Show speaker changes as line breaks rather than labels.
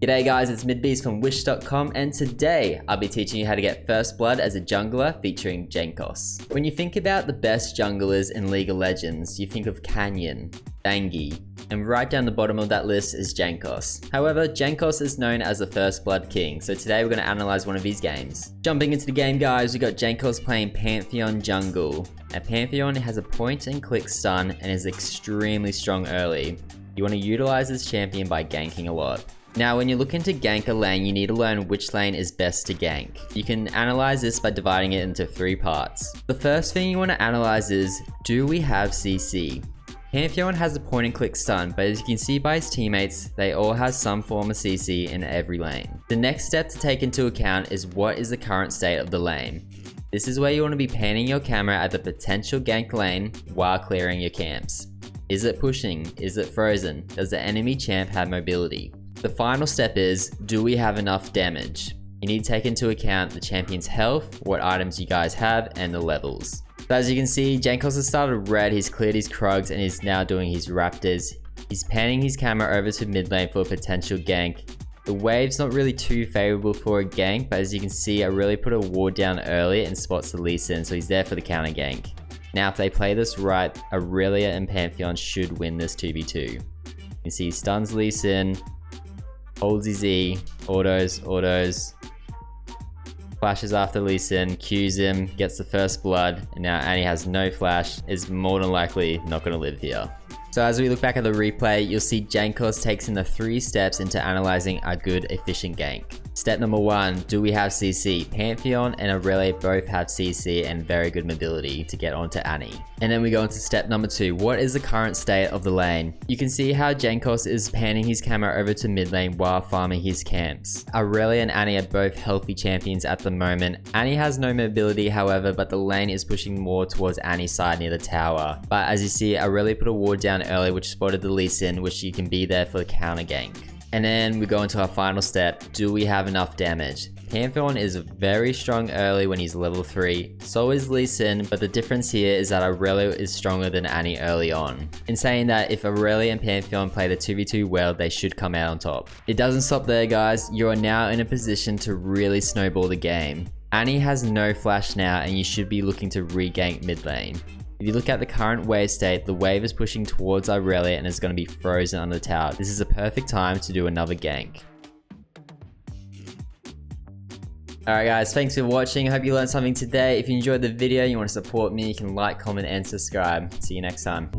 G'day guys, it's Midbeast from wish.com, and today I'll be teaching you how to get first blood as a jungler featuring Jankos. When you think about the best junglers in League of Legends, you think of Canyon, Bangi, and right down the bottom of that list is Jankos. However, Jankos is known as the first blood king, so today we're going to analyze one of his games. Jumping into the game guys, we got Jankos playing Pantheon jungle. Now Pantheon has a point and click stun and is extremely strong early. You want to utilize this champion by ganking a lot. Now when you're looking to gank a lane, you need to learn which lane is best to gank. You can analyze this by dividing it into 3 parts. The first thing you want to analyze is, do we have CC? Pantheon has a point and click stun, but as you can see by his teammates, they all have some form of CC in every lane. The next step to take into account is what is the current state of the lane. This is where you want to be panning your camera at the potential gank lane while clearing your camps. Is it pushing? Is it frozen? Does the enemy champ have mobility? The final step is, do we have enough damage? You need to take into account the champion's health, what items you guys have, and the levels. So as you can see, Jankos has started red, he's cleared his Krugs, and he's now doing his Raptors. He's panning his camera over to mid lane for a potential gank. The wave's not really too favorable for a gank, but as you can see, I really put a ward down early and spots the Lee Sin, so he's there for the counter gank. Now if they play this right, Aurelia and Pantheon should win this 2v2. You can see he stuns Lee Sin, holds his E, autos, flashes after Lee Sin, Qs him, gets the first blood, and now Annie has no flash, is more than likely not going to live here. So as we look back at the replay, you'll see Jankos takes in the 3 steps into analyzing a good efficient gank. Step number 1, do we have CC? Pantheon and Aurelia both have CC and very good mobility to get onto Annie. And then we go into step number 2, what is the current state of the lane? You can see how Jankos is panning his camera over to mid lane while farming his camps. Aurelia and Annie are both healthy champions at the moment. Annie has no mobility however, but the lane is pushing more towards Annie's side near the tower. But as you see, Aurelia put a ward down early which spotted the Lee Sin, which you can be there for the counter gank. And then we go into our final step, do we have enough damage? Pantheon is very strong early when he's level 3, so is Lee Sin, but the difference here is that Aurelia is stronger than Annie early on. In saying that, if Aurelia and Pantheon play the 2v2 well, they should come out on top. It doesn't stop there guys, you are now in a position to really snowball the game. Annie has no flash now and you should be looking to re-gank mid lane. If you look at the current wave state, the wave is pushing towards Aurelia and is going to be frozen on the tower. This is a perfect time to do another gank. Alright guys, thanks for watching. I hope you learned something today. If you enjoyed the video and you want to support me, you can like, comment, and subscribe. See you next time.